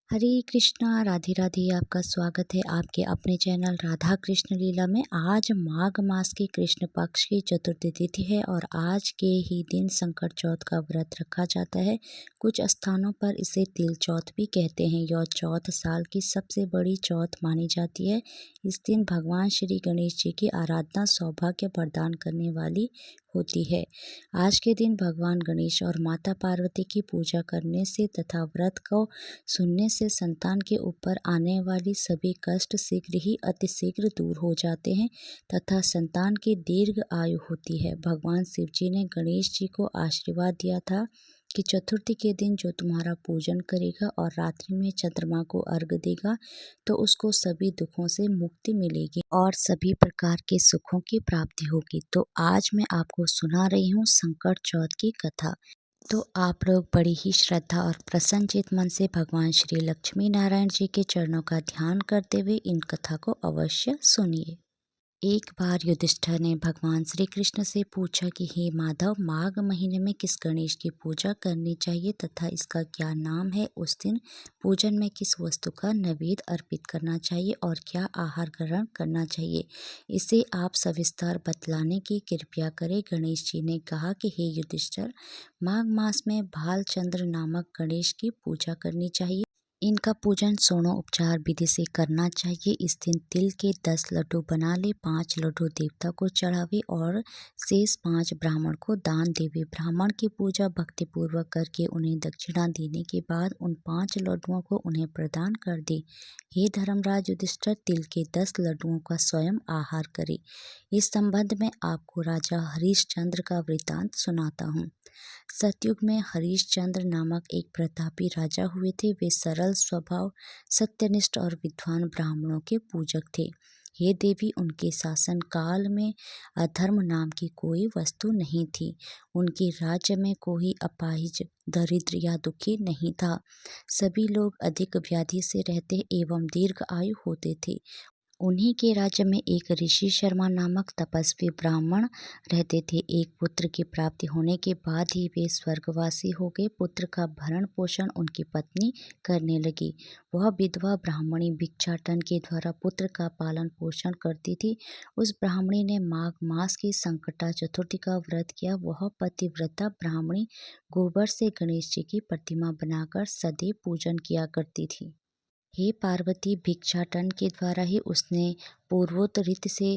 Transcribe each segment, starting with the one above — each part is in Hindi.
हरे कृष्णा राधे राधे। आपका स्वागत है आपके अपने चैनल राधा कृष्ण लीला में। आज माघ मास की कृष्ण पक्ष की चतुर्थी तिथि है और आज के ही दिन संकट चौथ का व्रत रखा जाता है। कुछ स्थानों पर इसे तिल चौथ भी कहते हैं। यह चौथ साल की सबसे बड़ी चौथ मानी जाती है। इस दिन भगवान श्री गणेश जी की आराधना सौभाग्य प्रदान करने वाली होती है। आज के दिन भगवान गणेश और माता पार्वती की पूजा करने से तथा व्रत को सुनने से संतान के ऊपर आने वाली सभी कष्ट शीघ्र ही अतिशीघ्र दूर हो जाते हैं तथा संतान की दीर्घ आयु होती है। भगवान शिव जी ने गणेश जी को आशीर्वाद दिया था कि चतुर्थी के दिन जो तुम्हारा पूजन करेगा और रात्रि में चंद्रमा को अर्घ देगा तो उसको सभी दुखों से मुक्ति मिलेगी और सभी प्रकार के सुखों की प्राप्ति होगी। तो आज मैं आपको सुना रही हूँ संकट चौथ की कथा। तो आप लोग बड़ी ही श्रद्धा और प्रसन्नचित मन से भगवान श्री लक्ष्मी नारायण जी के चरणों का ध्यान करते हुए इन कथा को अवश्य सुनिए। एक बार युधिष्ठिर ने भगवान श्री कृष्ण से पूछा कि हे माधव, माघ महीने में किस गणेश की पूजा करनी चाहिए तथा इसका क्या नाम है। उस दिन पूजन में किस वस्तु का नैवेद्य अर्पित करना चाहिए और क्या आहार ग्रहण करना चाहिए, इसे आप सविस्तार बतलाने की कृपया करें। गणेश जी ने कहा कि हे युधिष्ठिर, माघ मास में भालचंद्र नामक गणेश की पूजा करनी चाहिए। इनका पूजन सोणोपचार विधि से करना चाहिए। इस दिन तिल के 10 लड्डू बना ले, 5 लड्डू देवता को चढ़ावे और शेष 5 ब्राह्मण को दान देवे। ब्राह्मण की पूजा भक्तिपूर्वक करके उन्हें दक्षिणा देने के बाद उन 5 लड्डुओं को उन्हें प्रदान कर दे। हे धर्मराज युधिष्ठिर, तिल के 10 लड्डुओं का स्वयं आहार करे। इस संबंध में आपको राजा हरिश्चंद्र का वृतांत सुनाता हूँ। सतयुग में हरिश्चंद्र नामक एक प्रतापी राजा हुए थे। वे सरल स्वभाव, सत्यनिष्ठ और विद्वान ब्राह्मणों के पूजक थे। हे देवी, उनके शासन काल में अधर्म नाम की कोई वस्तु नहीं थी। उनके राज्य में कोई अपाहिज, दरिद्र या दुखी नहीं था। सभी लोग अधिक व्याधि से रहते एवं दीर्घ आयु होते थे। उन्हीं के राज्य में एक ऋषि शर्मा नामक तपस्वी ब्राह्मण रहते थे। एक पुत्र की प्राप्ति होने के बाद ही वे स्वर्गवासी हो गए। पुत्र का भरण पोषण उनकी पत्नी करने लगी। वह विधवा ब्राह्मणी भिक्षाटन के द्वारा पुत्र का पालन पोषण करती थी। उस ब्राह्मणी ने माघ मास की संकटा चतुर्थी का व्रत किया। वह पतिव्रता ब्राह्मणी गोबर से गणेश जी की प्रतिमा बनाकर सदैव पूजन किया करती थी। हे पार्वती, भिक्षाटन के द्वारा ही उसने पूर्वोक्त रीति से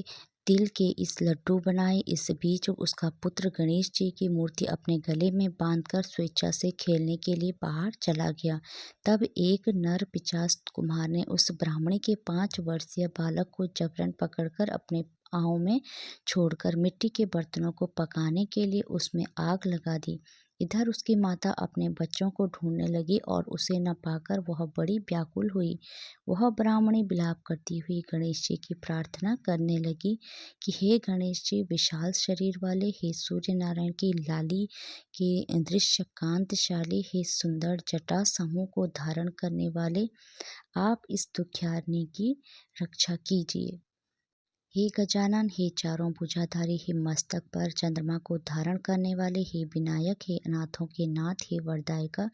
तिल के इस लड्डू बनाए। इस बीच उसका पुत्र गणेश जी की मूर्ति अपने गले में बांधकर स्वेच्छा से खेलने के लिए बाहर चला गया। तब एक नर पिशाच कुम्हार ने उस ब्राह्मणी के 5 वर्षीय बालक को जबरन पकड़कर अपने पाँव में छोड़कर मिट्टी के बर्तनों को पकाने के लिए उसमें आग लगा दी। इधर उसकी माता अपने बच्चों को ढूंढने लगी और उसे न पाकर वह बड़ी व्याकुल हुई। वह ब्राह्मणी विलाप करती हुई गणेश जी की प्रार्थना करने लगी कि हे गणेश जी, विशाल शरीर वाले, हे सूर्य नारायण की लाली के दृश्य कांतशाली, हे सुंदर जटा समूह को धारण करने वाले, आप इस दुखियारनी की रक्षा कीजिए। हे गजानन, हे चारों भुजाधारी, हे मस्तक पर चंद्रमा को धारण करने वाले, हे विनायक, हे अनाथों के नाथ, हे वरदायका,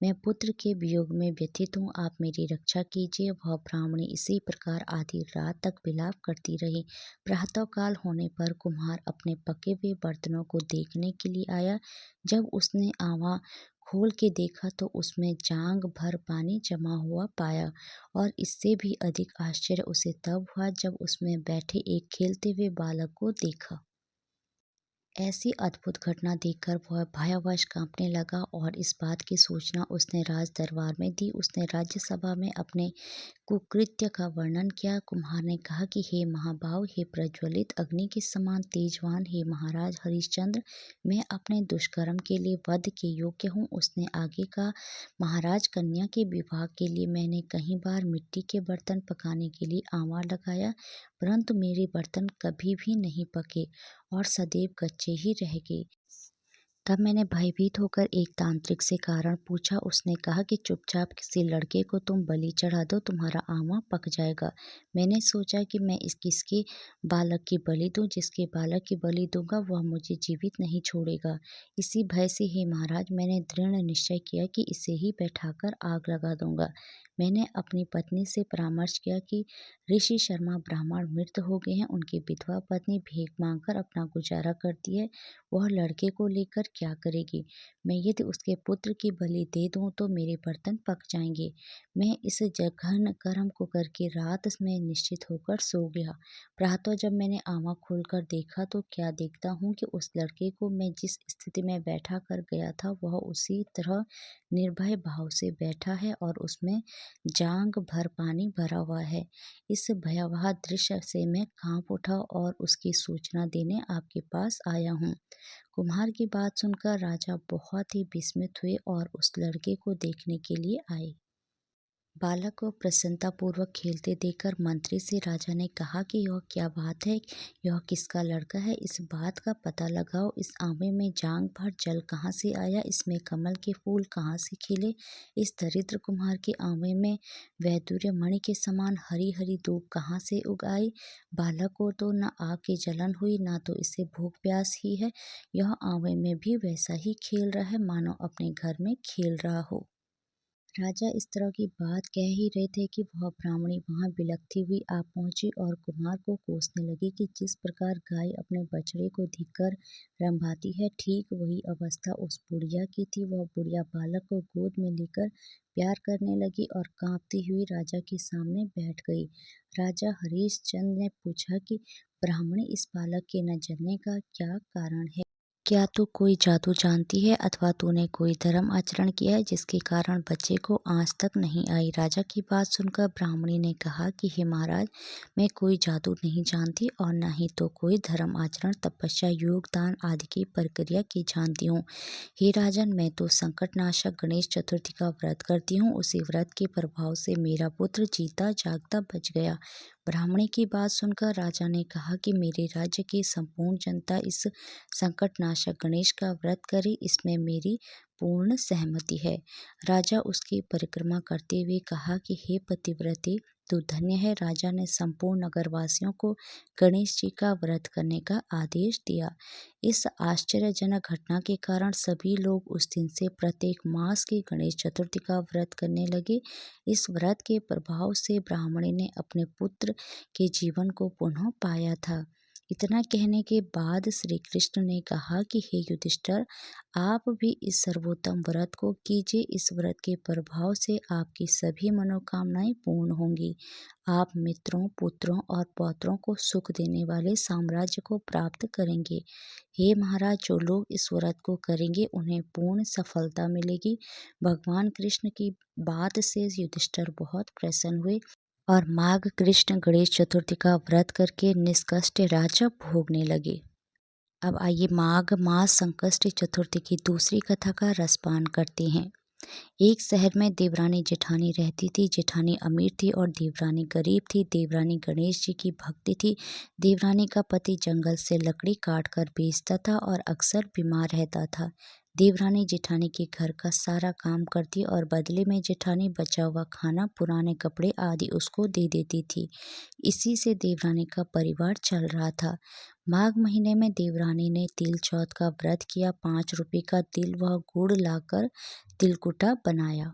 मैं पुत्र के वियोग में व्यथित हूँ, आप मेरी रक्षा कीजिए। वह ब्राह्मणी इसी प्रकार आधी रात तक विलाप करती रही। प्रातःकाल होने पर कुम्हार अपने पके हुए बर्तनों को देखने के लिए आया। जब उसने आवा खोल के देखा तो उसमें जांग भर पानी जमा हुआ पाया और इससे भी अधिक आश्चर्य उसे तब हुआ जब उसमें बैठे एक खेलते हुए बालक को देखा। ऐसी अद्भुत घटना देखकर वह भयवश कांपने लगा और इस बात की सूचना उसने राज दरबार में दी। उसने राज्यसभा में अपने कुकृत्य का वर्णन किया। कुम्हार ने कहा कि हे महाभाव, हे प्रज्वलित अग्नि के समान तेजवान, हे महाराज हरिश्चंद्र, मैं अपने दुष्कर्म के लिए वध के योग्य हूँ। उसने आगे कहा, महाराज, कन्या के विवाह के लिए मैंने कई बार मिट्टी के बर्तन पकाने के लिए आंवला लगाया, परंतु मेरे बर्तन कभी भी नहीं पके और सदैव कच्चे ही रह गए। तब मैंने भयभीत होकर एक तांत्रिक से कारण पूछा। उसने कहा कि चुपचाप किसी लड़के को तुम बलि चढ़ा दो, तुम्हारा आंवला पक जाएगा। मैंने सोचा कि मैं किसके बालक की बलि दूं। जिसके बालक की बलि दूंगा वह मुझे जीवित नहीं छोड़ेगा। इसी भय से हे महाराज, मैंने दृढ़ निश्चय किया कि इसे ही बैठाकर आग लगा दूंगा। मैंने अपनी पत्नी से परामर्श किया कि ऋषि शर्मा ब्राह्मण मृत हो गए हैं, उनकी विधवा पत्नी भीख मांगकर अपना गुजारा करती है, वह लड़के को लेकर क्या करेगी। मैं यदि उसके पुत्र की बलि दे दूं तो मेरे बर्तन पक जाएंगे। मैं इस जघन्य कर्म को करके रात में निश्चित होकर सो गया। प्रातः जब मैंने आँख खोलकर देखा तो क्या देखता हूँ कि उस लड़के को मैं जिस स्थिति में बैठा कर गया था वह उसी तरह निर्भय भाव से बैठा है और उसमें जांघ भर पानी भरा हुआ है। इस भयावह दृश्य से मैं कांप उठा और उसकी सूचना देने आपके पास आया हूँ। कुम्हार की बात सुनकर राजा बहुत ही विस्मित हुए और उस लड़के को देखने के लिए आए। बालक को प्रसन्नतापूर्वक खेलते देखकर मंत्री से राजा ने कहा कि यह क्या बात है, यह किसका लड़का है, इस बात का पता लगाओ। इस आंवले में जांघ भर जल कहाँ से आया, इसमें कमल के फूल कहाँ से खिले, इस दरिद्र कुम्हार के आंवले में वैदूर्य मणि के समान हरी हरी धूप कहाँ से उग आई। बालक को तो न आग की जलन हुई, ना तो इसे भूख प्यास ही है। यह आंवले में भी वैसा ही खेल रहा है मानो अपने घर में खेल रहा हो। राजा इस तरह की बात कह ही रहे थे कि वह ब्राह्मणी वहां बिलखती हुई आ पहुंची और कुम्हार को कोसने लगी कि जिस प्रकार गाय अपने बछड़े को धिक्कर रंभाती है, ठीक वही अवस्था उस बुढ़िया की थी। वह बुढ़िया बालक को गोद में लेकर प्यार करने लगी और कांपती हुई राजा के सामने बैठ गई। राजा हरिश्चंद्र ने पूछा कि ब्राह्मणी, इस बालक के न जलने का क्या कारण है। क्या तू कोई जादू जानती है अथवा तूने कोई धर्म आचरण किया है जिसके कारण बच्चे को आंच तक नहीं आई। राजा की बात सुनकर ब्राह्मणी ने कहा कि हे महाराज, मैं कोई जादू नहीं जानती और न ही तो कोई धर्म आचरण, तपस्या, योग, दान आदि की प्रक्रिया की जानती हूँ। हे राजन, मैं तो संकटनाशक गणेश चतुर्थी का व्रत करती हूँ। उसी व्रत के प्रभाव से मेरा पुत्र जीता जागता बच गया। ब्राह्मणी की बात सुनकर राजा ने कहा कि मेरे राज्य की संपूर्ण जनता इस संकटनाशक गणेश का व्रत करे, इसमें मेरी पूर्ण सहमति है। राजा उसकी परिक्रमा करते हुए कहा कि हे पतिव्रते, तू धन्य है। राजा ने संपूर्ण नगरवासियों को गणेश जी का व्रत करने का आदेश दिया। इस आश्चर्यजनक घटना के कारण सभी लोग उस दिन से प्रत्येक मास की गणेश चतुर्थी का व्रत करने लगे। इस व्रत के प्रभाव से ब्राह्मणी ने अपने पुत्र के जीवन को पुनः पाया था। इतना कहने के बाद श्री कृष्ण ने कहा कि हे युधिष्ठिर, आप भी इस सर्वोत्तम व्रत को कीजिए। इस व्रत के प्रभाव से आपकी सभी मनोकामनाएं पूर्ण होंगी। आप मित्रों, पुत्रों और पौत्रों को सुख देने वाले साम्राज्य को प्राप्त करेंगे। हे महाराज, जो लोग इस व्रत को करेंगे उन्हें पूर्ण सफलता मिलेगी। भगवान कृष्ण की बात से युधिष्ठिर बहुत प्रसन्न हुए और माघ कृष्ण गणेश चतुर्थी का व्रत करके निष्कष्ट राज्य भोगने लगे। अब आइए माघ मास संकष्टी चतुर्थी की दूसरी कथा का रसपान करते हैं। एक शहर में देवरानी जेठानी रहती थी। जेठानी अमीर थी और देवरानी गरीब थी। देवरानी गणेश जी की भक्ति थी। देवरानी का पति जंगल से लकड़ी काट कर बेचता था और अक्सर बीमार रहता था। देवरानी जेठानी के घर का सारा काम करती और बदले में जेठानी बचा हुआ खाना, पुराने कपड़े आदि उसको दे देती थी। इसी से देवरानी का परिवार चल रहा था। माघ महीने में देवरानी ने तिल चौथ का व्रत किया। 5 रुपए का तिल व गुड़ लाकर तिलकुटा बनाया।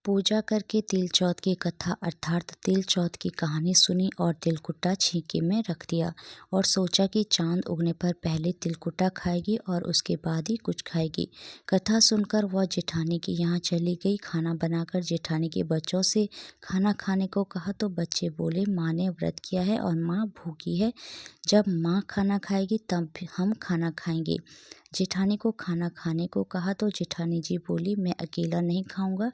पूजा करके तिल चौथ की कथा अर्थात तिल चौथ की कहानी सुनी और तिलकुटा छीके में रख दिया और सोचा कि चांद उगने पर पहले तिलकुटा खाएगी और उसके बाद ही कुछ खाएगी। कथा सुनकर वह जेठानी के यहाँ चली गई। खाना बनाकर जेठानी के बच्चों से खाना खाने को कहा तो बच्चे बोले, माँ ने व्रत किया है और माँ भूखी है। जब माँ खाना खाएगी तब हम खाना खाएंगे। जेठानी को खाना खाने को कहा तो जेठानी जी बोली, मैं अकेला नहीं खाऊंगा,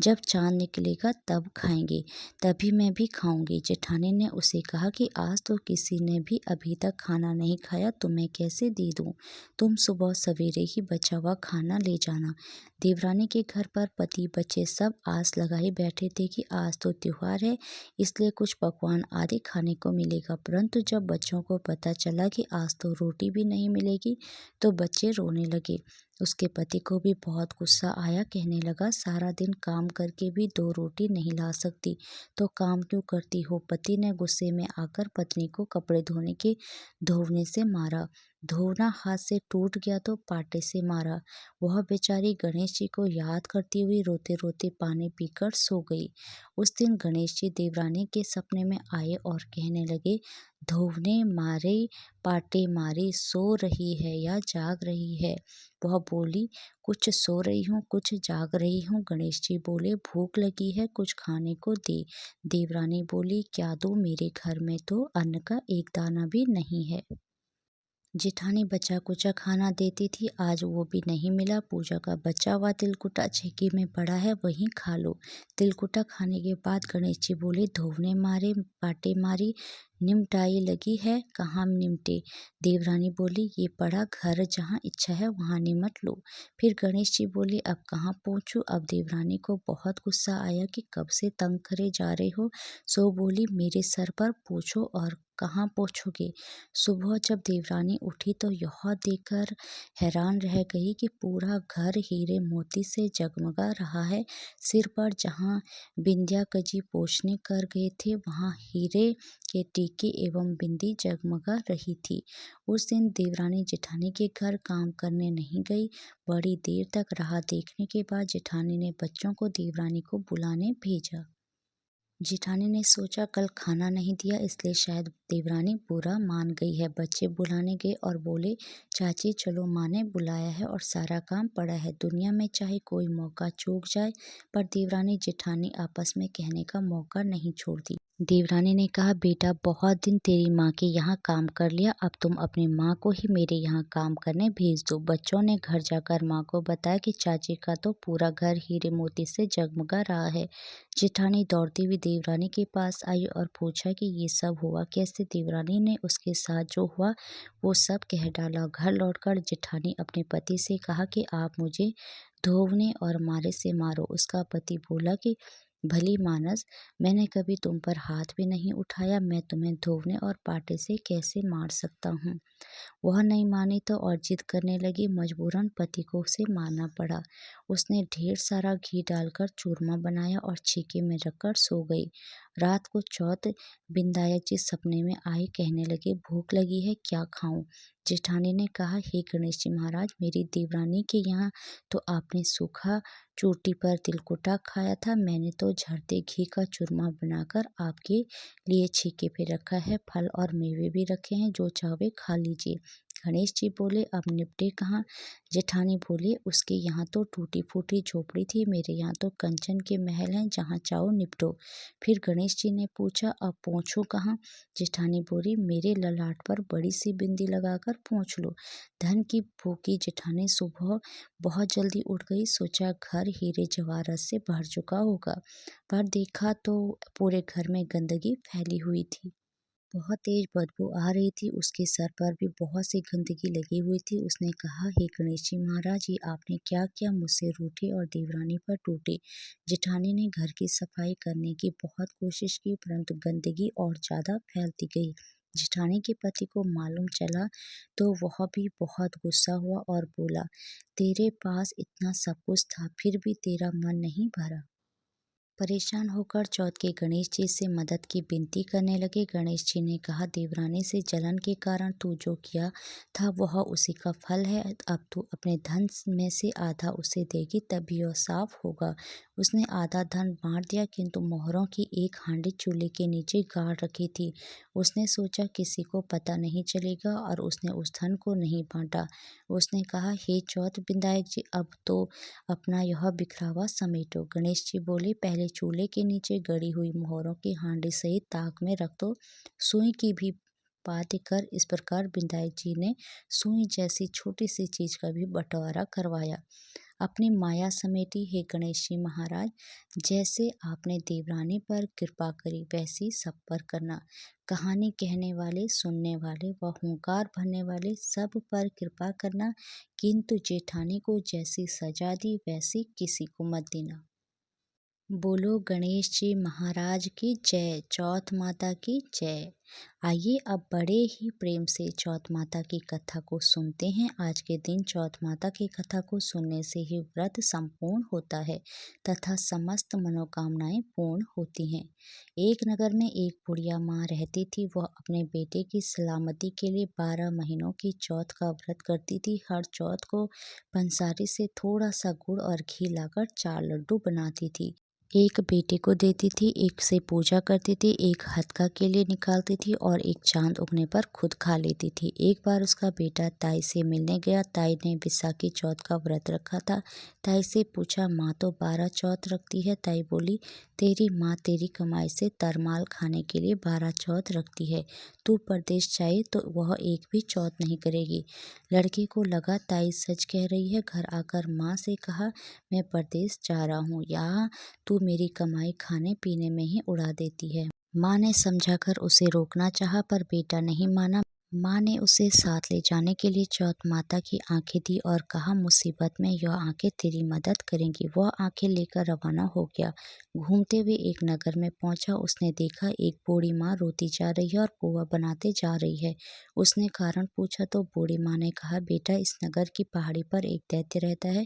जब चांद निकलेगा तब खाएंगे, तभी मैं भी खाऊंगी। जेठानी ने उसे कहा कि आज तो किसी ने भी अभी तक खाना नहीं खाया तो मैं कैसे दे दूं, तुम सुबह सवेरे ही बचा हुआ खाना ले जाना। देवरानी के घर पर पति बच्चे सब आस लगाए बैठे थे कि आज तो त्योहार है, इसलिए कुछ पकवान आदि खाने को मिलेगा। परंतु जब बच्चों को पता चला कि आज तो रोटी भी नहीं मिलेगी तो बच्चे रोने लगे। उसके पति को भी बहुत गुस्सा आया। कहने लगा, सारा दिन काम करके भी 2 रोटी नहीं ला सकती तो काम क्यों करती हो। पति ने गुस्से में आकर पत्नी को कपड़े धोने से मारा। धोना हाथ से टूट गया तो पाटे से मारा। वह बेचारी गणेश जी को याद करती हुई रोते रोते पानी पीकर सो गई। उस दिन गणेश जी देवरानी के सपने में आए और कहने लगे, धोने मारे पाटे मारी, सो रही है या जाग रही है? वह बोली, कुछ सो रही हूँ, कुछ जाग रही हूँ। गणेश जी बोले, भूख लगी है, कुछ खाने को दे। देवरानी बोली, क्या दूँ, मेरे घर में तो अन्न का एक दाना भी नहीं है। जेठानी बचा कुचा खाना देती थी, आज वो भी नहीं मिला। पूजा का बचा हुआ तिलकुटा छेकी में पड़ा है, वहीं खा लो। तिलकुटा खाने के बाद गणेश जी बोले, धोने मारे पाटे मारी, निमटाई लगी है, कहाँ निमटे? देवरानी बोली, ये पड़ा घर, जहाँ इच्छा है वहाँ निमट लो। फिर गणेश जी बोले, अब कहाँ पहुँचूं? अब देवरानी को बहुत गुस्सा आया कि कब से तंग करे जा रहे हो। सो बोली, मेरे सर पर पूछो और कहाँ पहुँचोगे? सुबह जब देवरानी उठी तो यह देखकर हैरान रह गई कि पूरा घर हीरे मोती से जगमगा रहा है। सिर पर जहाँ बिंदिया कजी पोंछने कर गए थे, वहाँ हीरे के टीके एवं बिंदी जगमगा रही थी। उस दिन देवरानी जेठानी के घर काम करने नहीं गई। बड़ी देर तक राह देखने के बाद जेठानी ने बच्चों को देवरानी को बुलाने भेजा। जेठानी ने सोचा कल खाना नहीं दिया, इसलिए शायद देवरानी बुरा मान गई है। बच्चे बुलाने गए और बोले, चाची चलो, माँ ने बुलाया है और सारा काम पड़ा है। दुनिया में चाहे कोई मौका चूक जाए, पर देवरानी जेठानी आपस में कहने का मौका नहीं छोड़ती। देवरानी ने कहा, बेटा बहुत दिन तेरी माँ के यहाँ काम कर लिया, अब तुम अपनी माँ को ही मेरे यहाँ काम करने भेज दो। बच्चों ने घर जाकर माँ को बताया कि चाची का तो पूरा घर हीरे मोती से जगमगा रहा है। जेठानी दौड़ती हुई देवरानी के पास आई और पूछा कि ये सब हुआ कैसे। देवरानी ने उसके साथ जो हुआ वो सब कह डाला। घर लौटकर जेठानी अपने पति से कहा कि आप मुझे धोने और मारे से मारो। उसका पति बोला कि भली मानस, मैंने कभी तुम पर हाथ भी नहीं उठाया, मैं तुम्हें धोने और पाटे से कैसे मार सकता हूँ। वह नहीं मानी तो और जिद करने लगी। मजबूरन पति को उसे मारना पड़ा। उसने ढेर सारा घी डालकर चूरमा बनाया और छीके में रखकर सो गई। रात को चौथ विनायक जी सपने में आए, कहने लगे, भूख लगी है, क्या खाऊं? जेठानी ने कहा, हे गणेश जी महाराज, मेरी देवरानी के यहाँ तो आपने सूखा चोटी पर तिलकुटा खाया था, मैंने तो झरते घी का चूरमा बनाकर आपके लिए छीके पे रखा है। फल और मेवे भी रखे हैं, जो चाहे खा लीजिए। गणेश जी बोले, अब निपटे कहाँ? जेठानी बोली, उसके यहाँ तो टूटी फूटी झोपड़ी थी, मेरे यहाँ तो कंचन के महल हैं, जहाँ चाहो निपटो। फिर गणेश जी ने पूछा, अब पहुँचो कहाँ? जेठानी बोली, मेरे ललाट पर बड़ी सी बिंदी लगाकर पहुँच लो। धन की भूखी जेठानी सुबह बहुत जल्दी उठ गई। सोचा घर हीरे जवाहरात से भर चुका होगा, पर देखा तो पूरे घर में गंदगी फैली हुई थी। बहुत तेज बदबू आ रही थी, उसके सर पर भी बहुत सी गंदगी लगी हुई थी। उसने कहा, हे गणेश जी महाराज, ये आपने क्या किया? मुझसे रूठे और देवरानी पर टूटे। जेठानी ने घर की सफाई करने की बहुत कोशिश की, परंतु गंदगी और ज़्यादा फैलती गई। जेठानी के पति को मालूम चला तो वह भी बहुत गुस्सा हुआ और बोला, तेरे पास इतना सब कुछ था, फिर भी तेरा मन नहीं भरा। परेशान होकर चौथ के गणेश जी से मदद की विनती करने लगे। गणेश जी ने कहा, देवरानी से जलन के कारण तू जो किया था वह उसी का फल है। अब तू अपने धन में से आधा उसे देगी, तभी वह साफ होगा। उसने आधा धन बांट दिया, किंतु मोहरों की एक हांडी चूल्हे के नीचे गाड़ रखी थी। उसने सोचा किसी को पता नहीं चलेगा और उसने उस धन को नहीं बांटा। उसने कहा, हे चौथ विनायक जी, अब तो अपना यह बिखरावा समेटो। गणेश जी बोले, पहले चूल्हे के नीचे गड़ी हुई मोहरों की हांडी सहित ताक में रख दो। सुई की भी बात कर। इस प्रकार विनायक जी ने सुई जैसी छोटी सी चीज का भी बंटवारा करवाया। अपनी माया समेटी। हे गणेश जी महाराज, जैसे आपने देवरानी पर कृपा करी वैसी सब पर करना। कहानी कहने वाले, सुनने वाले व हुंकार भरने वाले सब पर कृपा करना, किंतु जेठानी को जैसी सजा दी वैसी किसी को मत देना। बोलो गणेश जी महाराज की जय। चौथ माता की जय। आइए अब बड़े ही प्रेम से चौथ माता की कथा को सुनते हैं। आज के दिन चौथ माता की कथा को सुनने से ही व्रत संपूर्ण होता है तथा समस्त मनोकामनाएं पूर्ण होती हैं। एक नगर में एक बुढ़िया माँ रहती थी। वह अपने बेटे की सलामती के लिए 12 महीनों की चौथ का व्रत करती थी। हर चौथ को पंसारी से थोड़ा सा गुड़ और घी लाकर 4 लड्डू बनाती थी। एक बेटे को देती थी, एक से पूजा करती थी, एक हथका के लिए निकालती थी और एक चांद उगने पर खुद खा लेती थी। एक बार उसका बेटा ताई से मिलने गया। ताई ने विसाखी चौथ का व्रत रखा था। ताई से पूछा, माँ तो 12 चौथ रखती है। ताई बोली, तेरी माँ तेरी कमाई से तरमाल खाने के लिए 12 चौथ रखती है। तू परदेश जाए तो वह एक भी चौथ नहीं करेगी। लड़के को लगा ताई सच कह रही है। घर आकर माँ से कहा, मैं परदेश जा रहा हूँ, यहाँ तू मेरी कमाई खाने पीने में ही उड़ा देती है। माँ ने समझाकर उसे रोकना चाहा पर बेटा नहीं माना। माँ ने उसे साथ ले जाने के लिए चौथ माता की आंखें दी और कहा, मुसीबत में यह आंखें तेरी मदद करेंगी। वह आंखें लेकर रवाना हो गया। घूमते हुए एक नगर में पहुंचा। उसने देखा एक बूढ़ी माँ रोती जा रही है और पोहा बनाते जा रही है। उसने कारण पूछा तो बूढ़ी माँ ने कहा, बेटा इस नगर की पहाड़ी पर एक दैत्य रहता है।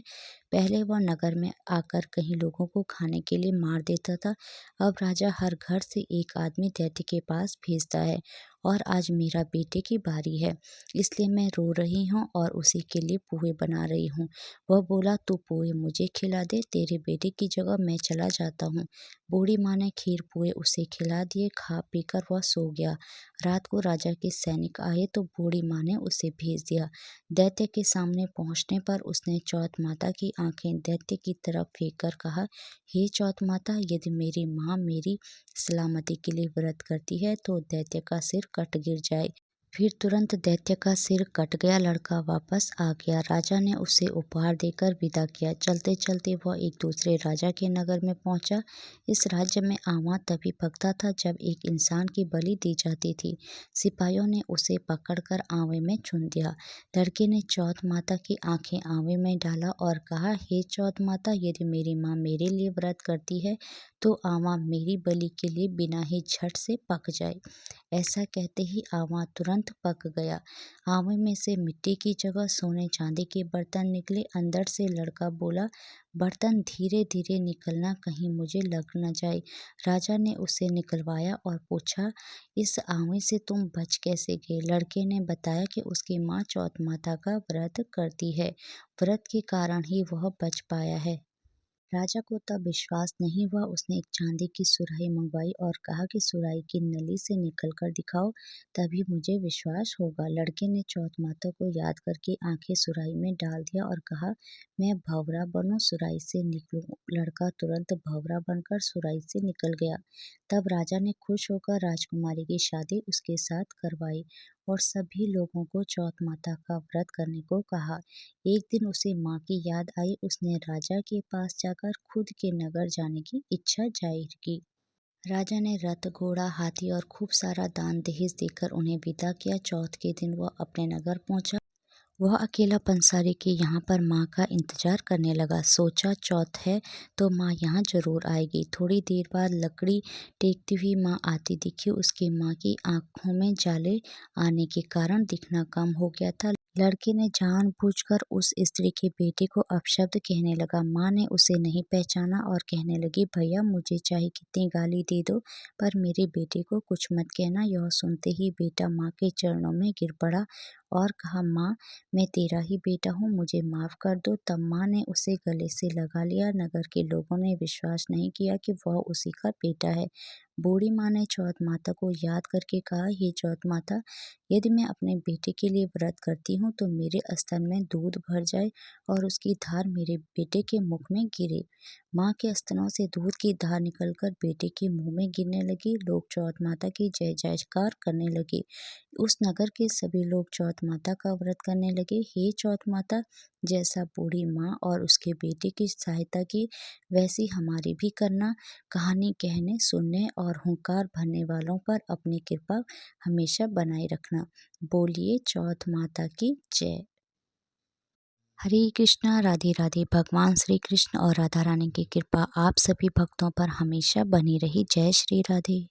पहले वह नगर में आकर कहीं लोगों को खाने के लिए मार देता था। अब राजा हर घर से एक आदमी दैत्य के पास भेजता है और आज मेरा बेटे की बारी है, इसलिए मैं रो रही हूँ और उसी के लिए पोहे बना रही हूँ। वह बोला, तू पोहे मुझे खिला दे, तेरे बेटे की जगह मैं चला जाता हूँ। बूढ़ी माँ ने खीर पोहे उसे खिला दिए। खा पीकर वह सो गया। रात को राजा के सैनिक आए तो बूढ़ी माँ ने उसे भेज दिया। दैत्य के सामने पहुंचने पर उसने चौथ माता की आंखें दैत्य की तरफ फेंक कर कहा, हे चौथ माता, यदि मेरी माँ मेरी सलामती के लिए व्रत करती है तो दैत्य का सिर कट गिर जाए। फिर तुरंत दैत्य का सिर कट गया। लड़का वापस आ गया। राजा ने उसे उपहार देकर विदा किया। चलते चलते वह एक दूसरे राजा के नगर में पहुंचा। इस राज्य में आंवला तभी पकता था जब एक इंसान की बलि दी जाती थी। सिपाहियों ने उसे पकड़कर आंवले में चुन दिया। लड़के ने चौथ माता की आंखें आंवले में डाला और कहा, हे चौथ माता, यदि मेरी माँ मेरे लिए व्रत करती है तो आंवला मेरी बलि के लिए बिना ही झट से पक जाए। ऐसा कहते ही आंवला तुरंत पक गया। आंवले में से मिट्टी की जगह सोने चांदी के बर्तन निकले। अंदर से लड़का बोला, बर्तन धीरे धीरे निकलना, कहीं मुझे लग न जाए। राजा ने उसे निकलवाया और पूछा, इस आंवले से तुम बच कैसे गए? लड़के ने बताया कि उसकी माँ चौथ माता का व्रत करती है। व्रत के कारण ही वह बच पाया है। राजा को तब विश्वास नहीं हुआ। उसने एक चांदी की सुराही मंगवाई और कहा कि सुराही की नली से निकल कर दिखाओ, तभी मुझे विश्वास होगा। लड़के ने चौथ माता को याद करके आंखें सुराही में डाल दिया और कहा, मैं भंवरा बनूं, सुराही से निकलूं। लड़का तुरंत भंवरा बनकर सुराही से निकल गया। तब राजा ने खुश होकर राजकुमारी की शादी उसके साथ करवाई और सभी लोगों को चौथ माता का व्रत करने को कहा। एक दिन उसे माँ की याद आई। उसने राजा के पास जाकर खुद के नगर जाने की इच्छा जाहिर की। राजा ने रथ, घोड़ा, हाथी और खूब सारा दान दहेज देकर उन्हें विदा किया। चौथ के दिन वह अपने नगर पहुंचा। वह अकेला पंसारी के यहाँ पर माँ का इंतजार करने लगा। सोचा, चौथ है तो माँ यहाँ जरूर आएगी। थोड़ी देर बाद लकड़ी टेकती हुई माँ आती दिखी। उसकी माँ की आंखों में जाले आने के कारण दिखना कम हो गया था। लड़के ने जानबूझकर उस स्त्री के बेटे को अपशब्द कहने लगा। माँ ने उसे नहीं पहचाना और कहने लगी, भैया मुझे चाहे कितनी गाली दे दो पर मेरे बेटे को कुछ मत कहना। यह सुनते ही बेटा माँ के चरणों में गिर पड़ा और कहा, माँ मैं तेरा ही बेटा हूँ, मुझे माफ कर दो। तब माँ ने उसे गले से लगा लिया। नगर के लोगों ने विश्वास नहीं किया कि वह उसी का बेटा है। बूढ़ी माँ ने चौथ माता को याद करके कहा, हे चौथ माता, यदि मैं अपने बेटे के लिए व्रत करती हूँ तो मेरे स्तन में दूध भर जाए और उसकी धार मेरे बेटे के मुख में गिरे। माँ के स्तनों से दूध की धार निकलकर बेटे के मुंह में गिरने लगी। लोग चौथ माता की जय जयकार करने लगे। उस नगर के सभी लोग चौथ माता का व्रत करने लगे। हे चौथ माता, जैसा बूढ़ी माँ और उसके बेटे की सहायता की वैसी हमारी भी करना। कहानी कहने, सुनने और हुंकार भरने वालों पर अपनी कृपा हमेशा बनाए रखना। बोलिए चौथ माता की जय। हरे कृष्णा, राधे राधे। भगवान श्री कृष्ण और राधा रानी की कृपा आप सभी भक्तों पर हमेशा बनी रही। जय श्री राधे।